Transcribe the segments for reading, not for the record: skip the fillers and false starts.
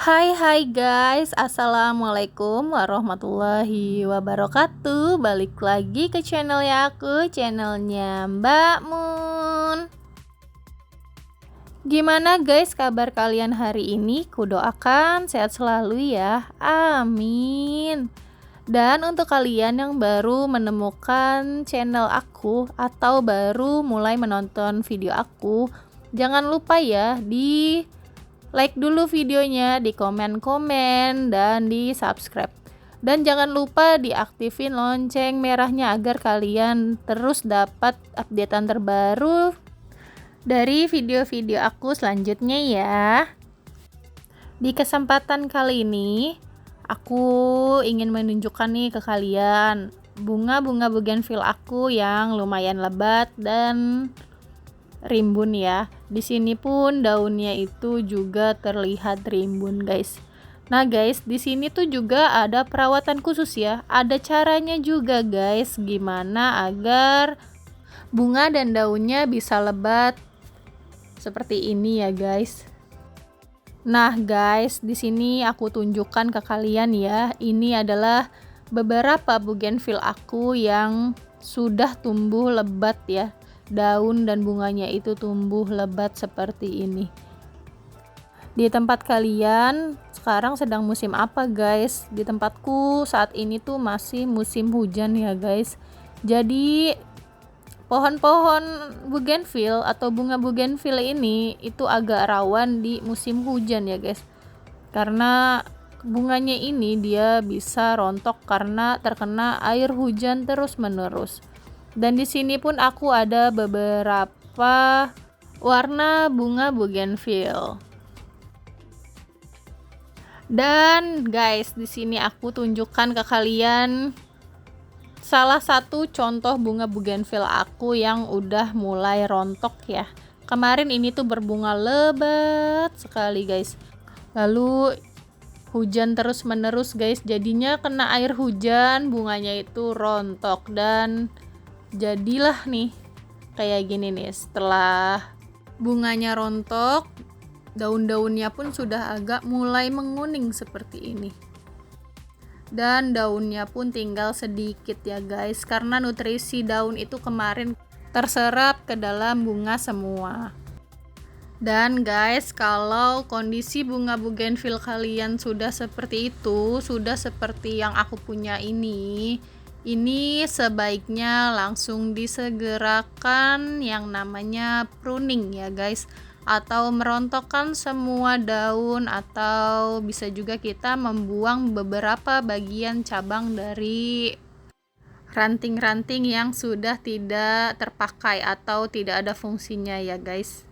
Hai guys, assalamualaikum warahmatullahi wabarakatuh. Balik lagi ke channelnya aku, channelnya Mbak Mun. Gimana guys kabar kalian hari ini? Kudoakan sehat selalu ya, amin. Dan untuk kalian yang baru menemukan channel aku atau baru mulai menonton video aku, jangan lupa ya di like dulu videonya, di komen-komen, dan di subscribe. Dan jangan lupa diaktifin lonceng merahnya agar kalian terus dapat updatean terbaru dari video-video aku selanjutnya ya. Di kesempatan kali ini, aku ingin menunjukkan nih ke kalian bunga-bunga bougainville aku yang lumayan lebat dan rimbun ya. Di sini pun daunnya itu juga terlihat rimbun, guys. Nah, guys, di sini tuh juga ada perawatan khusus ya. Ada caranya juga, guys, gimana agar bunga dan daunnya bisa lebat seperti ini ya, guys. Nah, guys, di sini aku tunjukkan ke kalian ya. Ini adalah beberapa bougainville aku yang sudah tumbuh lebat ya. Daun dan bunganya itu tumbuh lebat seperti ini. Di tempat kalian sekarang sedang musim apa, guys? Di tempatku saat ini tuh masih musim hujan ya, guys. Jadi pohon-pohon bougainville atau bunga bougainville ini itu agak rawan di musim hujan ya, guys. Karena bunganya ini dia bisa rontok karena terkena air hujan terus-menerus. Dan di sini pun aku ada beberapa warna bunga bougainville. Dan guys, di sini aku tunjukkan ke kalian salah satu contoh bunga bougainville aku yang udah mulai rontok ya. Kemarin ini tuh berbunga lebat sekali, guys. Lalu hujan terus-menerus, guys. Jadinya kena air hujan, bunganya itu rontok dan jadilah nih kayak gini nih. Setelah bunganya rontok, daun-daunnya pun sudah agak mulai menguning seperti ini. Dan daunnya pun tinggal sedikit ya, guys, karena nutrisi daun itu kemarin terserap ke dalam bunga semua. Dan guys, kalau kondisi bunga bougainville kalian sudah seperti itu, sudah seperti yang aku punya ini sebaiknya langsung disegerakan yang namanya pruning ya, guys, atau merontokkan semua daun, atau bisa juga kita membuang beberapa bagian cabang dari ranting-ranting yang sudah tidak terpakai atau tidak ada fungsinya ya, guys.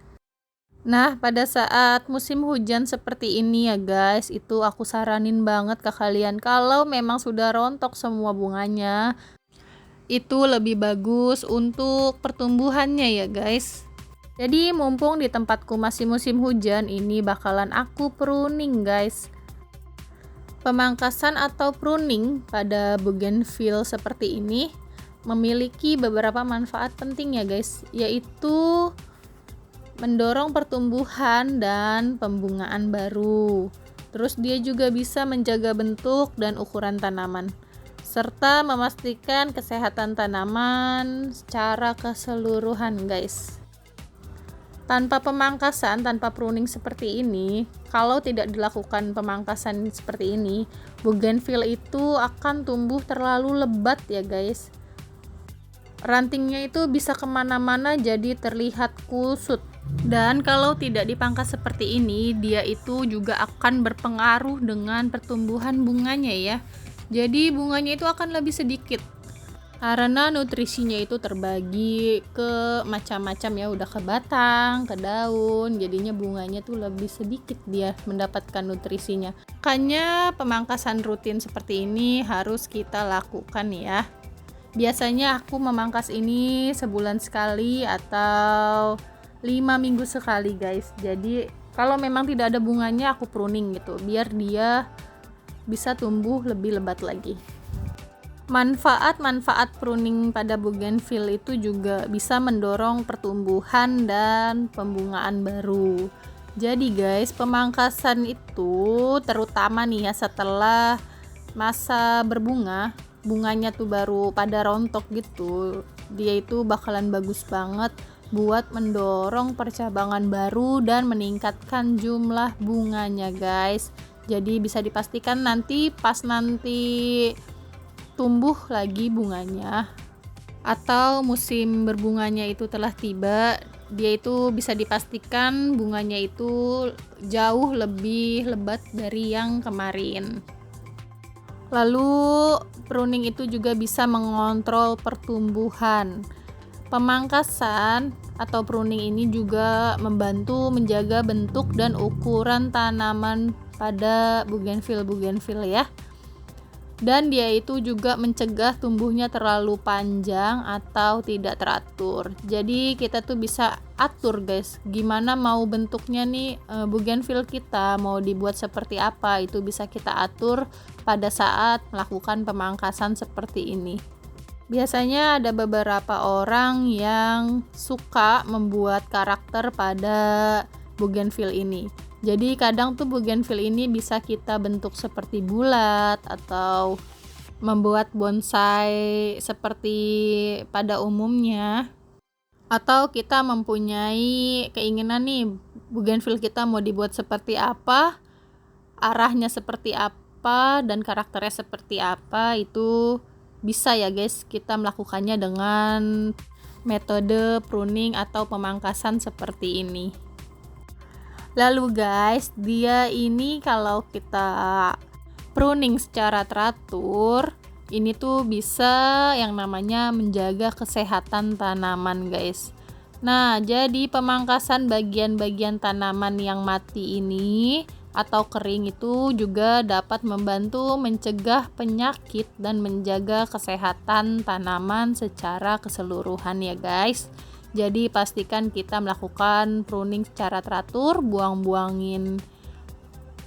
Nah, pada saat musim hujan seperti ini ya, guys, itu aku saranin banget ke kalian kalau memang sudah rontok semua bunganya, itu lebih bagus untuk pertumbuhannya ya, guys. Jadi mumpung di tempatku masih musim hujan, ini bakalan aku pruning, guys. Pemangkasan atau pruning pada bougainville seperti ini memiliki beberapa manfaat penting ya, guys, yaitu mendorong pertumbuhan dan pembungaan baru. Terus dia juga bisa menjaga bentuk dan ukuran tanaman, serta memastikan kesehatan tanaman secara keseluruhan, guys. Tanpa pemangkasan, tanpa pruning seperti ini, kalau tidak dilakukan pemangkasan seperti ini, bougainville itu akan tumbuh terlalu lebat ya, guys. Rantingnya itu bisa kemana-mana jadi terlihat kusut. Dan kalau tidak dipangkas seperti ini, dia itu juga akan berpengaruh dengan pertumbuhan bunganya ya. Jadi bunganya itu akan lebih sedikit karena nutrisinya itu terbagi ke macam-macam ya, udah ke batang, ke daun, jadinya bunganya tuh lebih sedikit dia mendapatkan nutrisinya. Makanya pemangkasan rutin seperti ini harus kita lakukan ya. Biasanya aku memangkas ini sebulan sekali atau 5 minggu sekali, guys. Jadi kalau memang tidak ada bunganya, aku pruning gitu biar dia bisa tumbuh lebih lebat lagi. Manfaat-manfaat pruning pada bougainville itu juga bisa mendorong pertumbuhan dan pembungaan baru. Jadi guys, pemangkasan itu terutama nih ya setelah masa berbunga, bunganya tuh baru pada rontok gitu, dia itu bakalan bagus banget buat mendorong percabangan baru dan meningkatkan jumlah bunganya guys. Jadi bisa dipastikan nanti pas nanti tumbuh lagi bunganya atau musim berbunganya itu telah tiba, dia itu bisa dipastikan bunganya itu jauh lebih lebat dari yang kemarin. Lalu pruning itu juga bisa mengontrol pertumbuhan. Pemangkasan atau pruning ini juga membantu menjaga bentuk dan ukuran tanaman pada bougainville ya. Dan dia itu juga mencegah tumbuhnya terlalu panjang atau tidak teratur. Jadi kita tuh bisa atur guys, gimana mau bentuknya nih bougainville kita, mau dibuat seperti apa, itu bisa kita atur pada saat melakukan pemangkasan seperti ini. Biasanya ada beberapa orang yang suka membuat karakter pada bougainville ini. Jadi kadang tuh bougainville ini bisa kita bentuk seperti bulat atau membuat bonsai seperti pada umumnya. Atau kita mempunyai keinginan nih bougainville kita mau dibuat seperti apa, arahnya seperti apa dan karakternya seperti apa, itu bisa ya guys kita melakukannya dengan metode pruning atau pemangkasan seperti ini. Lalu guys, dia ini kalau kita pruning secara teratur, ini tuh bisa yang namanya menjaga kesehatan tanaman guys. Nah, jadi pemangkasan bagian-bagian tanaman yang mati ini atau kering itu juga dapat membantu mencegah penyakit dan menjaga kesehatan tanaman secara keseluruhan ya guys. Jadi pastikan kita melakukan pruning secara teratur, buang-buangin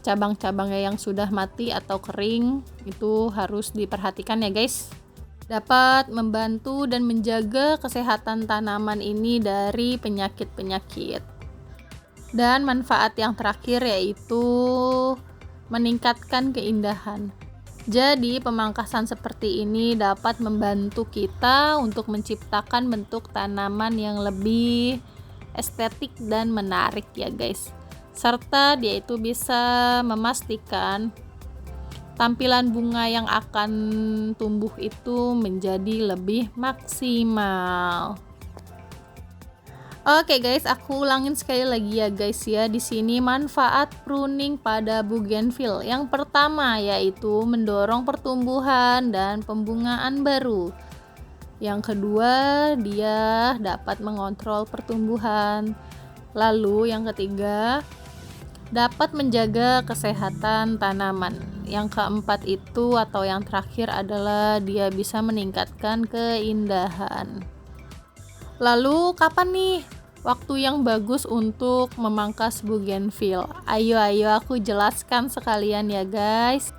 cabang-cabangnya yang sudah mati atau kering, itu harus diperhatikan ya guys. Dapat membantu dan menjaga kesehatan tanaman ini dari penyakit-penyakit. Dan manfaat yang terakhir yaitu meningkatkan keindahan. Jadi pemangkasan seperti ini dapat membantu kita untuk menciptakan bentuk tanaman yang lebih estetik dan menarik ya guys. Serta dia itu bisa memastikan tampilan bunga yang akan tumbuh itu menjadi lebih maksimal. Oke guys, aku ulangin sekali lagi ya guys ya. Di sini manfaat pruning pada bougainville. Yang pertama yaitu mendorong pertumbuhan dan pembungaan baru. Yang kedua, dia dapat mengontrol pertumbuhan. Lalu yang ketiga, dapat menjaga kesehatan tanaman. Yang keempat itu atau yang terakhir adalah dia bisa meningkatkan keindahan. Lalu kapan nih waktu yang bagus untuk memangkas bougainville? Ayo aku jelaskan sekalian ya guys.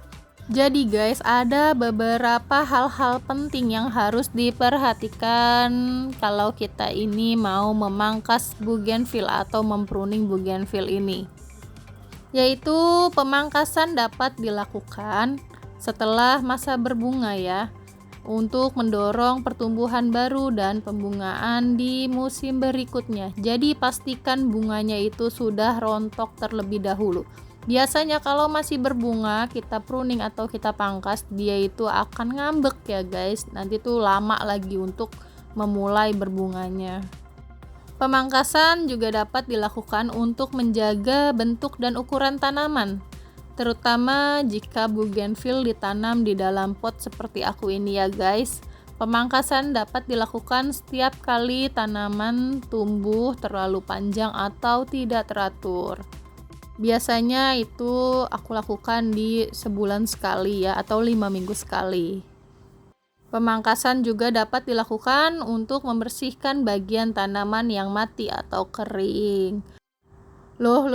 Jadi guys, ada beberapa hal-hal penting yang harus diperhatikan kalau kita ini mau memangkas bougainville atau mempruning bougainville ini. Yaitu pemangkasan dapat dilakukan setelah masa berbunga ya, untuk mendorong pertumbuhan baru dan pembungaan di musim berikutnya. Jadi pastikan bunganya itu sudah rontok terlebih dahulu. Biasanya kalau masih berbunga kita pruning atau kita pangkas, dia itu akan ngambek ya guys. Nanti tuh lama lagi untuk memulai berbunganya. Pemangkasan juga dapat dilakukan untuk menjaga bentuk dan ukuran tanaman, terutama jika bougainville ditanam di dalam pot seperti aku ini ya guys. Pemangkasan dapat dilakukan setiap kali tanaman tumbuh terlalu panjang atau tidak teratur. Biasanya itu aku lakukan di sebulan sekali ya, atau 5 minggu sekali. Pemangkasan juga dapat dilakukan untuk membersihkan bagian tanaman yang mati atau kering. Loh,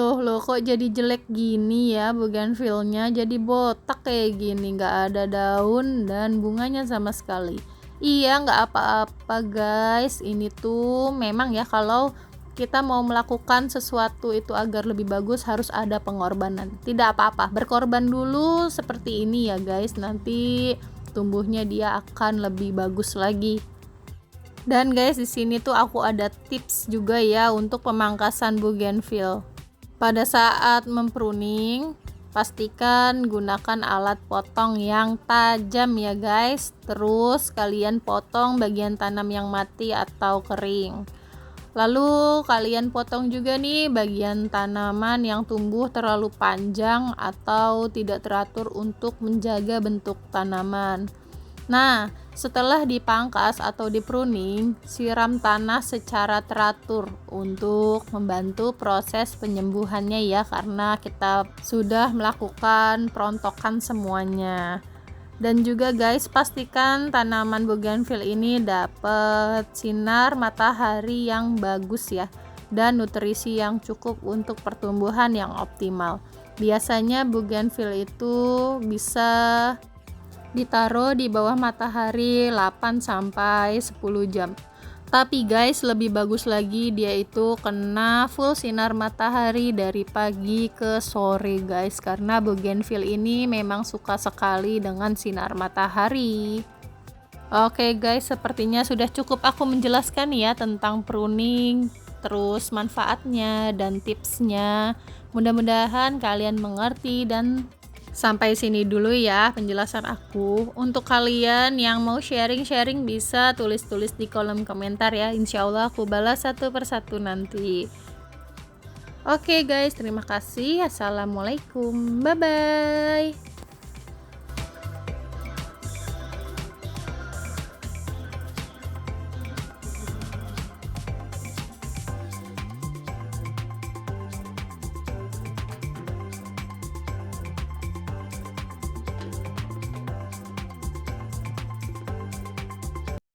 kok jadi jelek gini ya bougainville-nya, jadi botak kayak gini, nggak ada daun dan bunganya sama sekali. Iya, nggak apa-apa guys, ini tuh memang ya kalau kita mau melakukan sesuatu itu agar lebih bagus harus ada pengorbanan. Tidak apa-apa, berkorban dulu seperti ini ya guys, nanti tumbuhnya dia akan lebih bagus lagi. Dan guys, di sini tuh aku ada tips juga ya untuk pemangkasan bougainville. Pada saat mempruning, pastikan gunakan alat potong yang tajam ya guys. Terus kalian potong bagian tanam yang mati atau kering. Lalu kalian potong juga nih bagian tanaman yang tumbuh terlalu panjang atau tidak teratur untuk menjaga bentuk tanaman. Nah, setelah dipangkas atau dipruning, siram tanah secara teratur untuk membantu proses penyembuhannya ya, karena kita sudah melakukan perontokan semuanya. Dan juga guys, pastikan tanaman bougainville ini dapat sinar matahari yang bagus ya, dan nutrisi yang cukup untuk pertumbuhan yang optimal. Biasanya bougainville itu bisa ditaruh di bawah matahari 8 sampai 10 jam. Tapi guys, lebih bagus lagi dia itu kena full sinar matahari dari pagi ke sore guys, karena bougainville ini memang suka sekali dengan sinar matahari. Oke guys, sepertinya sudah cukup aku menjelaskan ya tentang pruning, terus manfaatnya dan tipsnya. Mudah-mudahan kalian mengerti, dan sampai sini dulu ya penjelasan aku. Untuk kalian yang mau sharing-sharing bisa tulis-tulis di kolom komentar ya. Insya Allah aku balas satu persatu nanti. Oke guys, terima kasih. Assalamualaikum. Bye-bye.